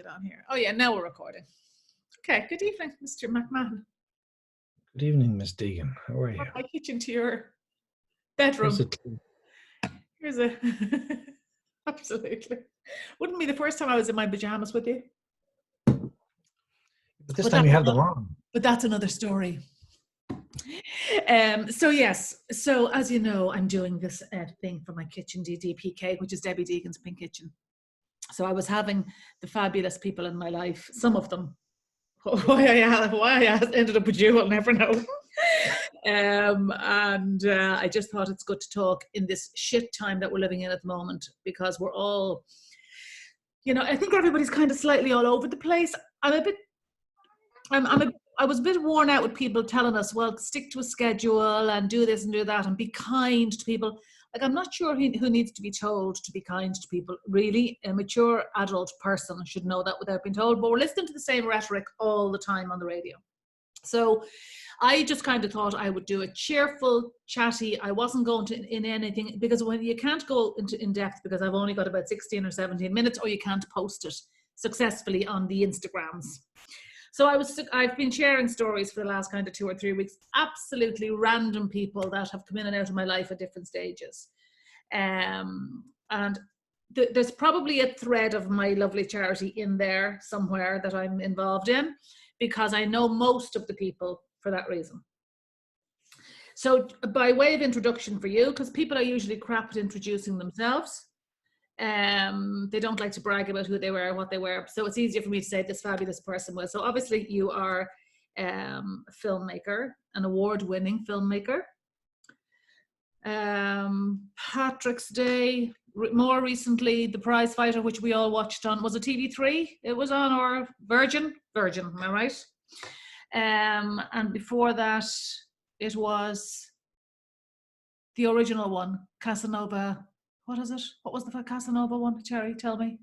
get on here. Oh yeah, now we're recording. Okay, good evening, Mr. McMahon. Good evening, Miss Deegan. How are you? From my kitchen to your bedroom. Here's a absolutely. Wouldn't be the first time I was in my pajamas with you. But this time you have them on. But that's another story. So yes, so as you know, I'm doing this thing for my kitchen, DDPK, which is Debbie Deegan's Pink Kitchen. So I was having the fabulous people in my life, some of them. Why I ended up with you, I'll never know. I just thought it's good to talk in this shit time that we're living in at the moment, because we're all, you know, I think everybody's kind of slightly all over the place. I was a bit worn out with people telling us, well, stick to a schedule and do this and do that and be kind to people. Like, I'm not sure who needs to be told to be kind to people, really. A mature adult person should know that without being told, but we're listening to the same rhetoric all the time on the radio. So I just kind of thought I would do a cheerful, chatty, I wasn't going to in anything, because when you can't go into in depth, because I've only got about 16 or 17 minutes, or you can't post it successfully on the Instagrams. So I've been sharing stories for the last kind of 2 or 3 weeks, absolutely random people that have come in and out of my life at different stages. And there's probably a thread of my lovely charity in there somewhere that I'm involved in, because I know most of the people for that reason. So by way of introduction for you, because people are usually crap at introducing themselves. They don't like to brag about who they were, what they were. So it's easier for me to say this fabulous person was. So obviously you are a filmmaker, an award-winning filmmaker. Patrick's Day, more recently, The Prize Fighter, which we all watched on, was it TV3? It was on, or Virgin, am I right? And before that, it was the original one, Casanova. What is it? What was the Casanova one? Terry, tell me.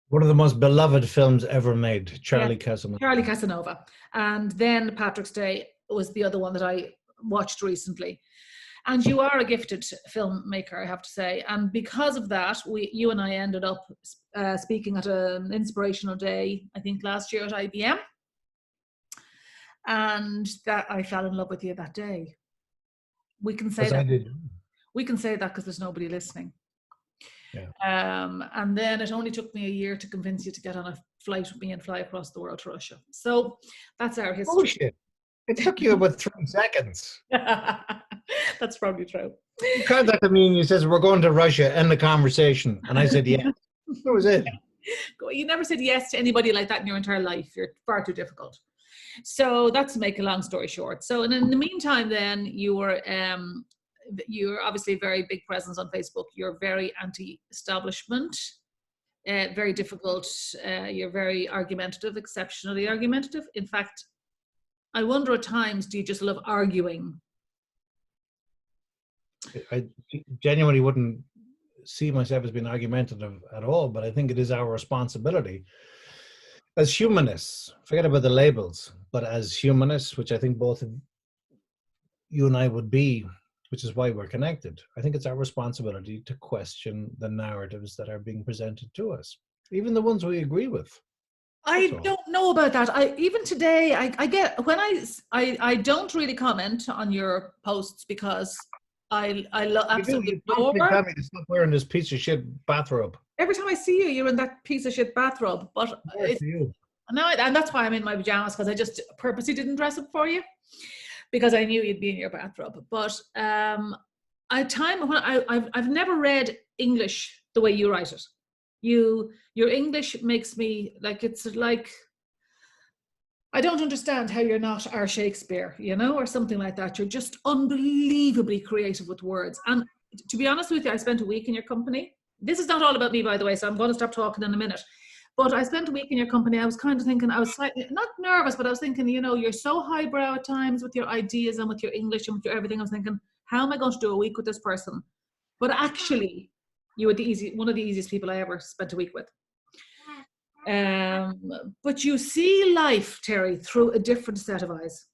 One of the most beloved films ever made, Charlie Casanova. Charlie Casanova. And then Patrick's Day was the other one that I watched recently. And you are a gifted filmmaker, I have to say. And because of that, you and I ended up speaking at an inspirational day, I think last year at IBM. And that I fell in love with you that day. We can say that. We can say that because there's nobody listening. Yeah. And then it only took me a year to convince you to get on a flight with me and fly across the world to Russia. So that's our history. Bullshit. It took you about 3 seconds. That's probably true. You contacted me and you said, we're going to Russia, end the conversation. And I said, yeah. That was it. You never said yes to anybody like that in your entire life. You're far too difficult. So that's to make a long story short. So, and in the meantime, then you're obviously a very big presence on Facebook. You're very anti-establishment, very difficult. You're very argumentative, exceptionally argumentative. In fact, I wonder at times, do you just love arguing? I genuinely wouldn't see myself as being argumentative at all, but I think it is our responsibility as humanists, forget about the labels, but as humanists, which I think both of you and I would be, which is why we're connected. I think it's our responsibility to question the narratives that are being presented to us, even the ones we agree with. I don't know about that. Even today, I get, when I don't really comment on your posts because I absolutely adore. You tell me to stop wearing this piece of shit bathrobe. Every time I see you, you're in that piece of shit bathrobe. But and that's why I'm in my pajamas, because I just purposely didn't dress up for you, because I knew you'd be in your bathrobe. But I've never read English the way you write it. Your English makes me like, it's like, I don't understand how you're not our Shakespeare, you know, or something like that. You're just unbelievably creative with words. And to be honest with you, I spent a week in your company. This is not all about me, by the way, so I'm going to stop talking in a minute. But I spent a week in your company. I was kind of thinking, I was slightly, not nervous, but I was thinking, you know, you're so highbrow at times with your ideas and with your English and with your everything. I was thinking, how am I going to do a week with this person? But actually, you were one of the easiest people I ever spent a week with. But you see life, Terry, through a different set of eyes.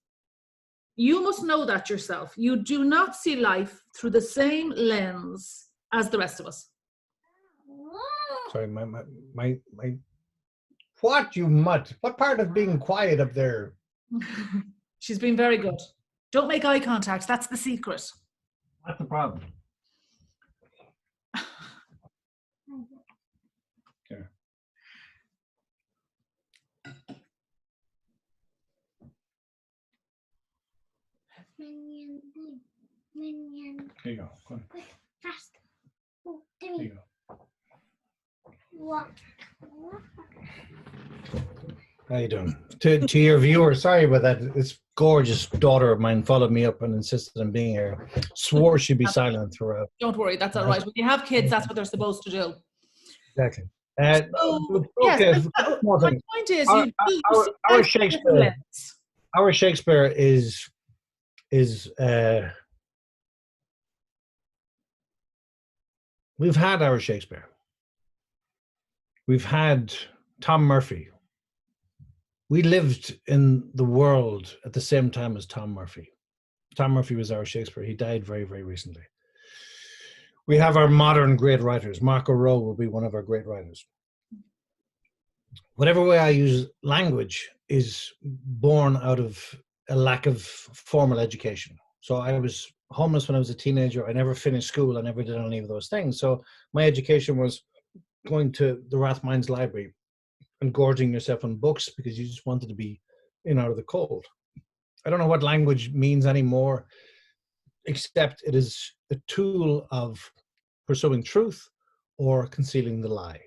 You must know that yourself. You do not see life through the same lens as the rest of us. Sorry, What, you mutt? What part of being quiet up there? She's been very good. Don't make eye contact. That's the secret. What's the problem? Okay. Minion. Here you go. Go on. Quick, fast. Oh, Here you three. go. What? How you doing? To your viewers, sorry about that. This gorgeous daughter of mine followed me up and insisted on being here. Swore she'd be silent throughout. Don't worry, that's all right. When you have kids, that's what they're supposed to do. Exactly. So, Okay, yes, more my thing. point is, Our Shakespeare. Our Shakespeare is we've had our Shakespeare. We've had Tom Murphy. We lived in the world at the same time as Tom Murphy. Tom Murphy was our Shakespeare. He died very, very recently. We have our modern great writers. Marco Rowe will be one of our great writers. Whatever way I use language is born out of a lack of formal education. So I was homeless when I was a teenager. I never finished school. I never did any of those things. So my education was going to the Rathmines Library and gorging yourself on books because you just wanted to be in out of the cold. I don't know what language means anymore, except it is a tool of pursuing truth or concealing the lie.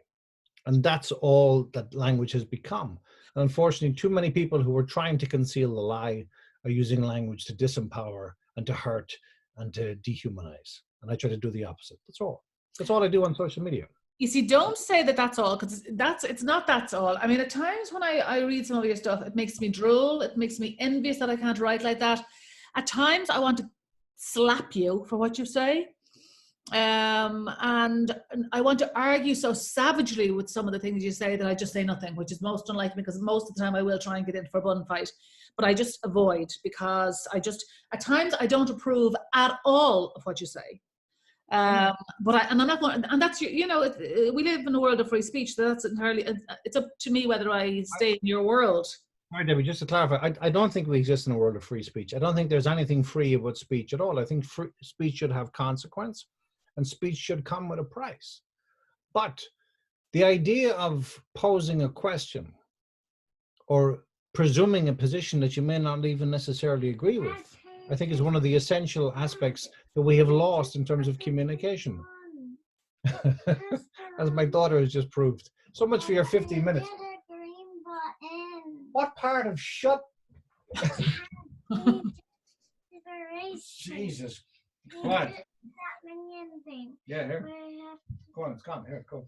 And that's all that language has become. And unfortunately, too many people who are trying to conceal the lie are using language to disempower and to hurt and to dehumanize. And I try to do the opposite. That's all. That's all I do on social media. You see, don't say that that's all, because it's not that's all. I mean, at times when I read some of your stuff, it makes me drool. It makes me envious that I can't write like that. At times I want to slap you for what you say. And I want to argue so savagely with some of the things you say that I just say nothing, which is most unlike me, because most of the time I will try and get in for a bun fight, but I just avoid, because at times I don't approve at all of what you say. But I'm not going, and that's, we live in a world of free speech. So that's entirely, it's up to me whether I stay in your world. All right, Debbie, just to clarify, I don't think we exist in a world of free speech. I don't think there's anything free about speech at all. I think free speech should have consequence, and speech should come with a price. But the idea of posing a question or presuming a position that you may not even necessarily agree with, I think is one of the essential aspects that we have lost in terms of communication. As my daughter has just proved. So much for your 15 minutes. What part of shut? Jesus. What? Yeah, here. Go on, it's gone. Here, go.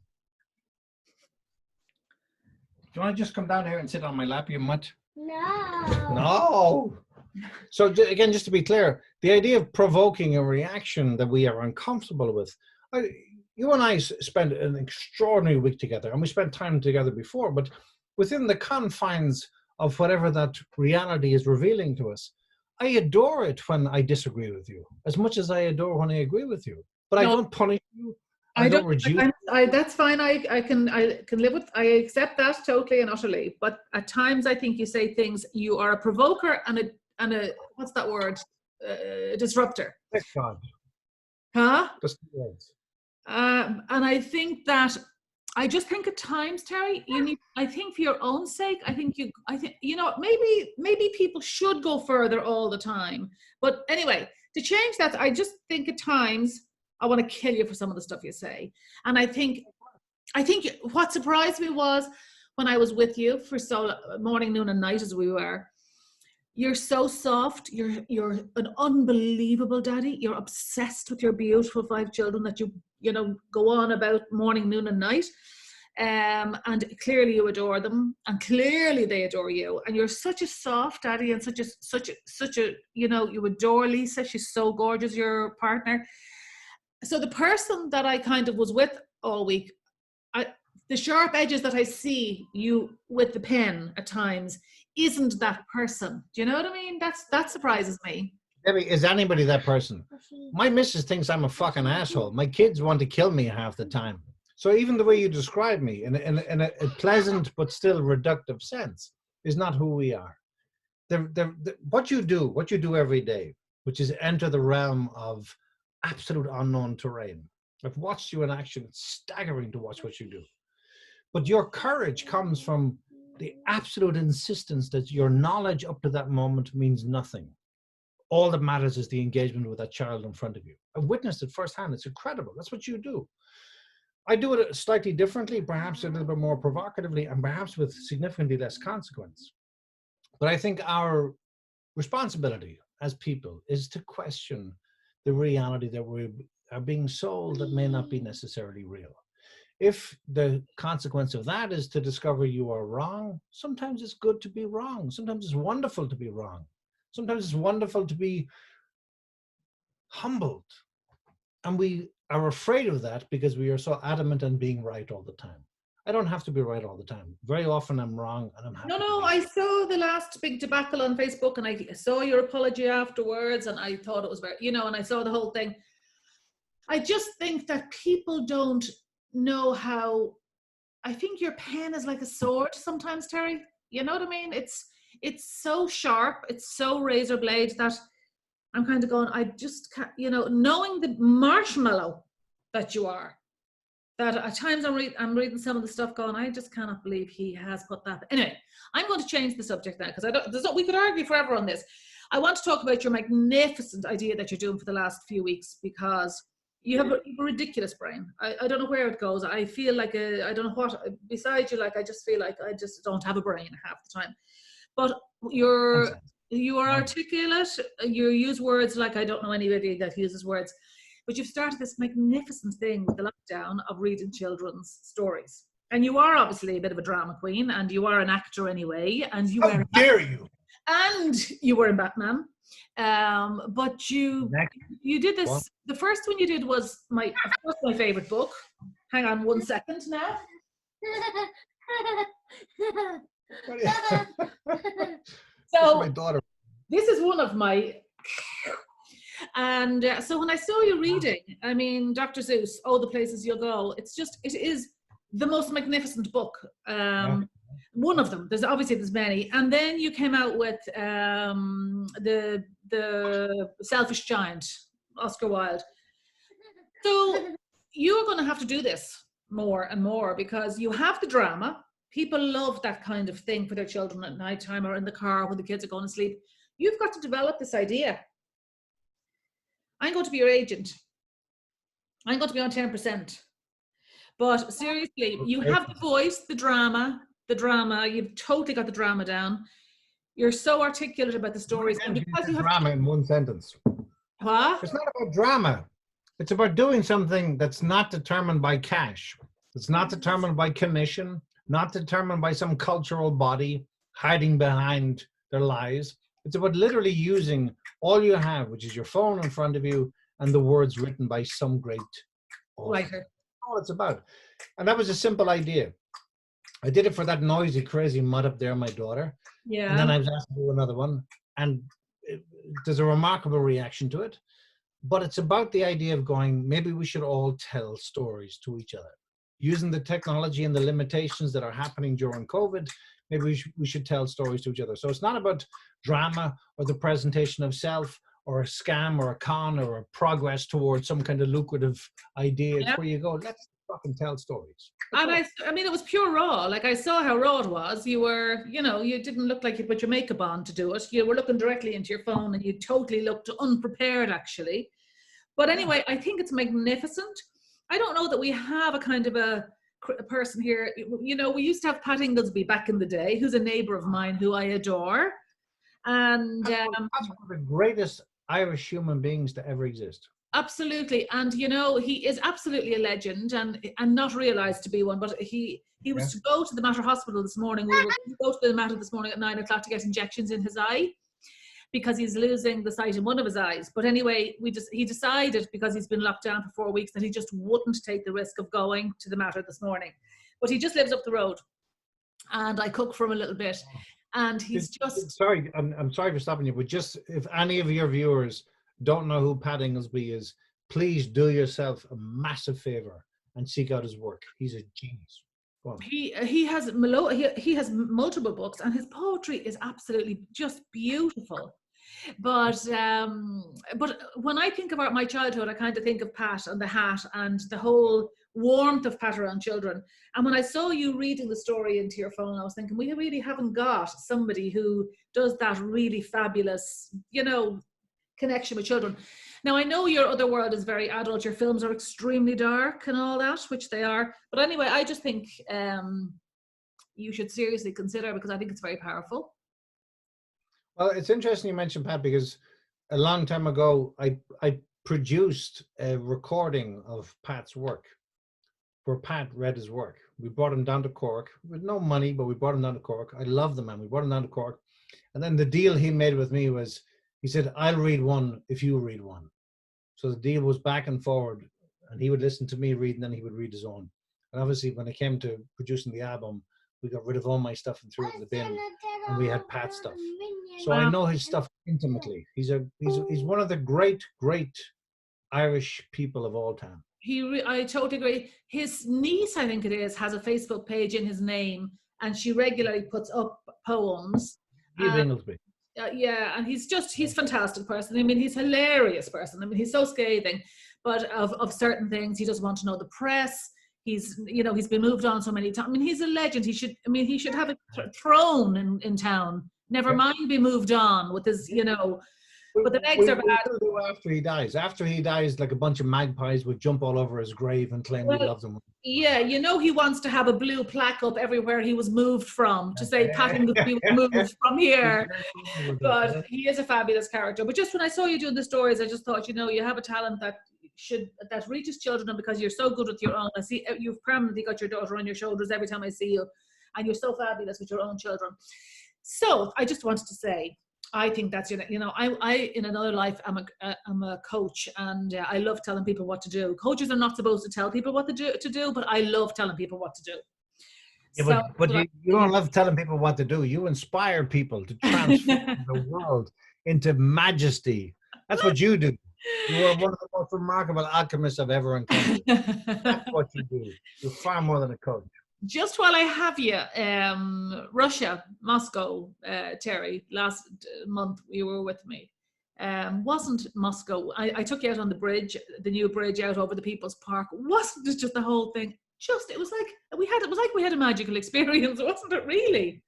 Do you want to just come down here and sit on my lap, you mutt? No. No. So again, just to be clear, the idea of provoking a reaction that we are uncomfortable with, you and I spent an extraordinary week together, and we spent time together before, but within the confines of whatever that reality is revealing to us, I adore it when I disagree with you as much as I adore when I agree with you. But no, I don't punish you. I don't reduce. That's fine. I can live with. I accept that totally and utterly. But at times, I think you say things. You are a provoker and a what's that word? A disruptor. Thank God. Huh? Just the words. And I think that. I just think at times, Terry, you need. I think for your own sake, I think maybe people should go further all the time. But anyway, to change that, I just think at times I want to kill you for some of the stuff you say. And I think what surprised me was when I was with you for so morning, noon, and night as we were. You're so soft. You're an unbelievable daddy. You're obsessed with your beautiful 5 children that you go on about morning, noon, and night. And clearly you adore them, and clearly they adore you. And you're such a soft daddy, and such a you adore Lisa. She's so gorgeous, your partner. So the person that I kind of was with all week, the sharp edges that I see you with the pen at times isn't that person. Do you know what I mean? That surprises me. Debbie, is anybody that person? My missus thinks I'm a fucking asshole. My kids want to kill me half the time. So even the way you describe me in a pleasant but still reductive sense is not who we are. What you do every day, which is enter the realm of absolute unknown terrain. I've watched you in action. It's staggering to watch what you do. But your courage comes from the absolute insistence that your knowledge up to that moment means nothing. All that matters is the engagement with that child in front of you. I've witnessed it firsthand. It's incredible. That's what you do. I do it slightly differently, perhaps a little bit more provocatively, and perhaps with significantly less consequence. But I think our responsibility as people is to question the reality that we are being sold that may not be necessarily real. If the consequence of that is to discover you are wrong, sometimes it's good to be wrong. Sometimes it's wonderful to be wrong. Sometimes it's wonderful to be humbled. And we are afraid of that because we are so adamant on being right all the time. I don't have to be right all the time. Very often I'm wrong and I'm happy. No, I saw the last big debacle on Facebook and I saw your apology afterwards and I thought it was very, and I saw the whole thing. I just think that people don't know how, I think your pen is like a sword sometimes, Terry. You know what I mean? It's so sharp, it's so razor blade that I'm kind of going, I just can't, knowing the marshmallow that you are, that at times I'm reading some of the stuff going, I just cannot believe he has put that. Anyway, I'm going to change the subject now because we could argue forever on this. I want to talk about your magnificent idea that you're doing for the last few weeks because you have a ridiculous brain. I don't know where it goes. I feel like I don't know what, besides you, like, I just feel like I just don't have a brain half the time. But you are articulate, you use words like I don't know anybody that uses words, but you've started this magnificent thing with the lockdown of reading children's stories. And you are obviously a bit of a drama queen and you are an actor anyway. And you How dare you? And you were in Batman. But you did this. What? The first one you did was my favorite book. Hang on 1 second now. So my daughter. This is one of my, and so when I saw you reading, I mean, Dr. Seuss, All the Places You'll Go, it is the most magnificent book. One of them. There's many, and then you came out with the Selfish Giant, Oscar Wilde. So you're going to have to do this more and more because you have the drama. People love that kind of thing for their children at nighttime or in the car when the kids are going to sleep. You've got to develop this idea. I'm going to be your agent. I'm going to be on 10%. But seriously, you have the voice, the drama. You've totally got the drama down. You're so articulate about the stories. And because you have drama in one sentence. What? It's not about drama. It's about doing something that's not determined by cash. It's not determined by commission, not determined by some cultural body hiding behind their lies. It's about literally using all you have, which is your phone in front of you and the words written by some great author. That's all it's about. And that was a simple idea. I did it for that noisy, crazy mutt up there, my daughter. Yeah. And then I was asked to do another one. And there's a remarkable reaction to it. But it's about the idea of going, maybe we should all tell stories to each other. Using the technology and the limitations that are happening during COVID, maybe we should tell stories to each other. So it's not about drama or the presentation of self or a scam or a con or a progress towards some kind of lucrative idea. It's where you go, let's fucking tell stories. And I mean, it was pure raw. Like I saw how raw it was. You were, you didn't look like you put your makeup on to do it. You were looking directly into your phone and you totally looked unprepared actually. But anyway, I think it's magnificent. I don't know that we have a kind of a person here. We used to have Pat Inglesby back in the day, who's a neighbor of mine who I adore. And that's one of the greatest Irish human beings to ever exist. Absolutely. And he is absolutely a legend and not realized to be one, but he was to go to the Mater Hospital this morning. We were going to go to the Mater this morning at 9 o'clock to get injections in his eye because he's losing the sight in one of his eyes. But anyway, he decided, because he's been locked down for 4 weeks, that he just wouldn't take the risk of going to the Mater this morning. But he just lives up the road and I cook for him a little bit. And he's just... Sorry, I'm sorry for stopping you, but just if any of your viewers don't know who Pat Inglesby is, please do yourself a massive favor and seek out his work. He's a genius. Go on. He has multiple books, and his poetry is absolutely just beautiful. But when I think about my childhood, I kind of think of Pat and the hat and the whole warmth of Pat around children. And when I saw you reading the story into your phone, I was thinking, we really haven't got somebody who does that really fabulous, you know, connection with children. Now, I know your other world is very adult. Your films are extremely dark and all that, which they are. But anyway, I just think you should seriously consider, because I think it's very powerful. Well, it's interesting you mentioned Pat, because a long time ago, I produced a recording of Pat's work, where Pat read his work. We brought him down to Cork with no money, but we brought him down to Cork. I love the man. We brought him down to Cork. And then the deal he made with me was, he said, I'll read one if you read one. So the deal was back and forward, and he would listen to me read, and then he would read his own. And obviously, when it came to producing the album, we got rid of all my stuff and threw it in the bin, and we had Pat's stuff. So I know his stuff intimately. He's one of the great Irish people of all time. I totally agree. His niece, I think it is, has a Facebook page in his name, and she regularly puts up poems. Eve Inglesby. Yeah, and he's a fantastic person. I mean, he's a hilarious person. I mean, he's so scathing, but of certain things, he doesn't want to know the press. He's been moved on so many times. I mean, he's a legend. He should have a throne in town. Never mind be moved on with his, but the legs are bad. After he dies, like a bunch of magpies would jump all over his grave and claim he loves him. Yeah, he wants to have a blue plaque up everywhere he was moved from, to say Pat Inglesby was moved from here. But he is a fabulous character. But just when I saw you doing the stories, I just thought, you have a talent that reaches children, and because you're so good with your own, I see you've permanently got your daughter on your shoulders every time I see you, and you're so fabulous with your own children. So I just wanted to say, I think that's I in another life I'm a coach, and I love telling people what to do. Coaches are not supposed to tell people what to do, but I love telling people what to do. Yeah, but you don't love telling people what to do. You inspire people to transform the world into majesty. That's what you do. You are one of the most remarkable alchemists I've ever encountered. That's what you do. You're far more than a coach. Just while I have you, Russia, Moscow, Terry, last month you were with me. Wasn't Moscow, I took you out on the bridge, the new bridge out over the People's Park. Wasn't it just the whole thing? It was like we had a magical experience, wasn't it really?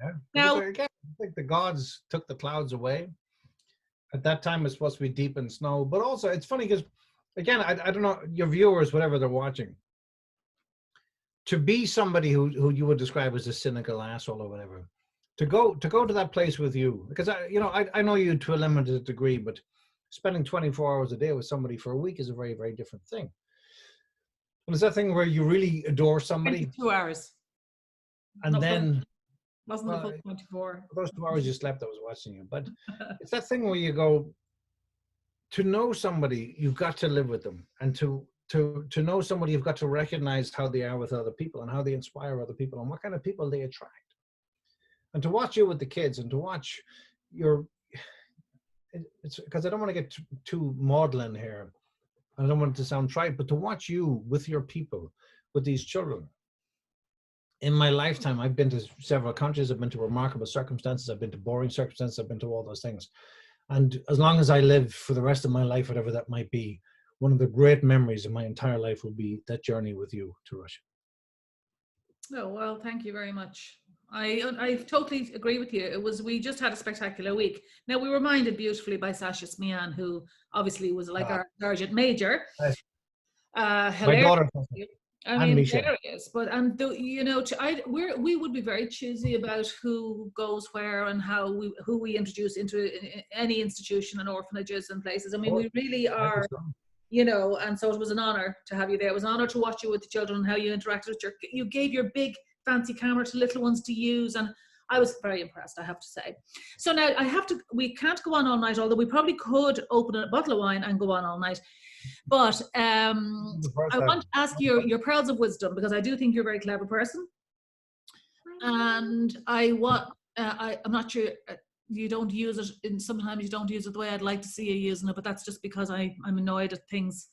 Yeah. Now, again, I think the gods took the clouds away. At that time, it's supposed to be deep in snow. But also, it's funny because, again, I don't know, your viewers, whatever they're watching, to be somebody who you would describe as a cynical asshole or whatever, to go to that place with you, because I know you to a limited degree, but spending 24 hours a day with somebody for a week is a very, very different thing. And it's that thing where you really adore somebody. 2 hours. And then... Wasn't the full 24. Those 2 hours you slept, I was watching you. But it's that thing where you go, to know somebody, you've got to live with them. And to know somebody, you've got to recognize how they are with other people and how they inspire other people and what kind of people they attract. And to watch you with the kids and to watch it's because I don't want to get too maudlin here. I don't want it to sound trite, but to watch you with your people, with these children. In my lifetime, I've been to several countries. I've been to remarkable circumstances. I've been to boring circumstances. I've been to all those things. And as long as I live for the rest of my life, whatever that might be, one of the great memories of my entire life will be that journey with you to Russia. Oh, well, thank you very much. I totally agree with you. We just had a spectacular week. Now, we were minded beautifully by Sasha Smian, who obviously was like our sergeant major. My daughter. I mean, hilarious. But we would be very choosy about who goes where and who we introduce into any institution and orphanages and places. I mean, we really are. And so it was an honor to have you there. It was an honor to watch you with the children and how you interacted with you gave your big fancy camera to little ones to use, and I was very impressed, I have to say. So now we can't go on all night, although we probably could open a bottle of wine and go on all night. But I want to ask your pearls of wisdom, because I do think you're a very clever person. And I'm not sure, you don't use it, and sometimes you don't use it the way I'd like to see you using it, but that's just because I'm annoyed at things.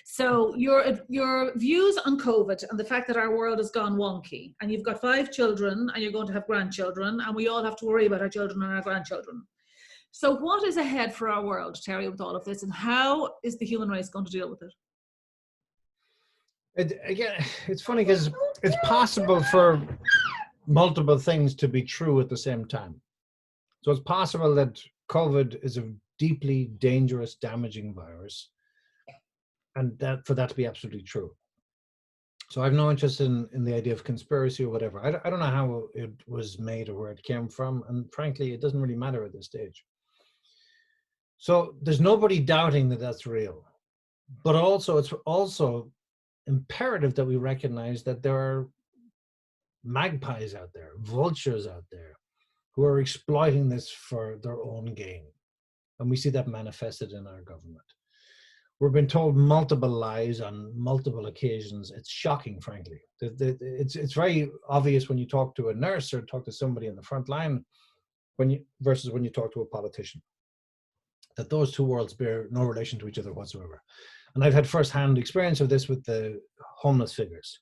So your views on COVID and the fact that our world has gone wonky, and you've got 5 children and you're going to have grandchildren, and we all have to worry about our children and our grandchildren. So what is ahead for our world, Terry, with all of this, and how is the human race going to deal with it? Again, it's funny because it's possible for multiple things to be true at the same time. So it's possible that COVID is a deeply dangerous, damaging virus, and for that to be absolutely true. So I have no interest in the idea of conspiracy or whatever. I don't know how it was made or where it came from, and frankly, it doesn't really matter at this stage. So there's nobody doubting that that's real, but also it's also imperative that we recognize that there are magpies out there, vultures out there, who are exploiting this for their own gain. And we see that manifested in our government. We've been told multiple lies on multiple occasions. It's shocking, frankly. It's very obvious when you talk to a nurse or talk to somebody in the front line versus when you talk to a politician, that those two worlds bear no relation to each other whatsoever. And I've had firsthand experience of this with the homeless figures,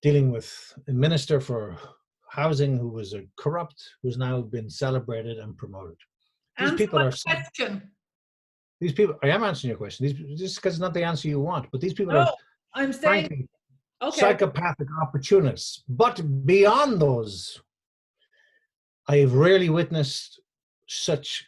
dealing with a minister for housing who was a corrupt, who's now been celebrated and promoted. These people are question. These people, I am answering your question. Just because it's not the answer you want, but these people are, I'm saying, frankly, okay, psychopathic opportunists. But beyond those, I have rarely witnessed such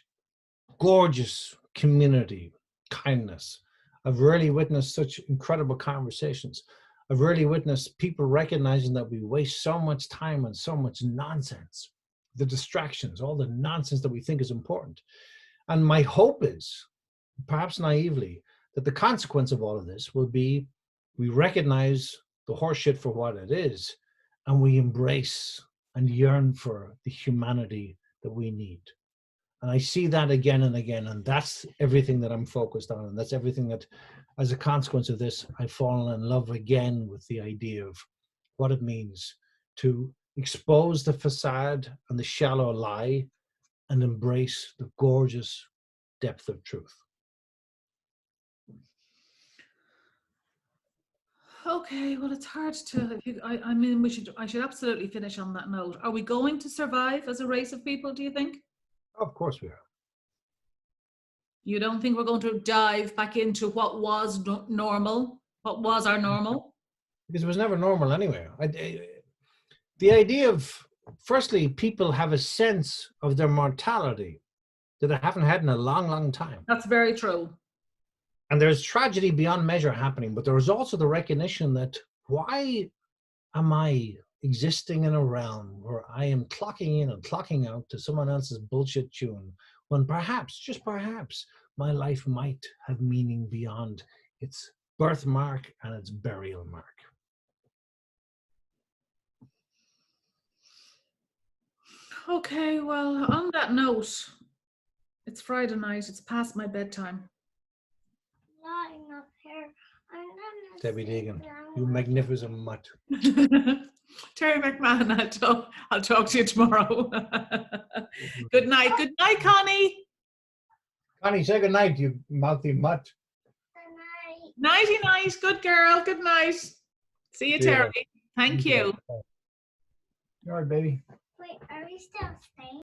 gorgeous community kindness. I've rarely witnessed such incredible conversations. I've rarely witnessed people recognizing that we waste so much time on so much nonsense, the distractions, all the nonsense that we think is important. And my hope is, perhaps naively, that the consequence of all of this will be we recognize the horseshit for what it is, and we embrace and yearn for the humanity that we need. And I see that again and again, and that's everything that I'm focused on, and that's everything that, as a consequence of this, I've fallen in love again with the idea of what it means to expose the facade and the shallow lie and embrace the gorgeous depth of truth. Okay, well, it's hard to. I mean, I should absolutely finish on that note. Are we going to survive as a race of people, do you think? Of course we are. You don't think we're going to dive back into what was normal? What was our normal? Because it was never normal anyway. The idea of, firstly, people have a sense of their mortality that they haven't had in a long, long time. That's very true. And there's tragedy beyond measure happening, but there is also the recognition that why am I existing in a realm where I am clocking in and clocking out to someone else's bullshit tune, when perhaps, just perhaps, my life might have meaning beyond its birthmark and its burial mark. Okay, well, on that note, it's Friday night, it's past my bedtime. Not enough hair. I'm gonna Debbie sit Deegan, down. you magnificent mutt. Terry McMahon, I'll talk to you tomorrow. Good night. Good night, Connie. Connie, say good night, you mouthy mutt. Good night. Nighty night. Good girl. Good night. See you, See ya. Terry. Thank you. All right, baby. Wait, are we still staying?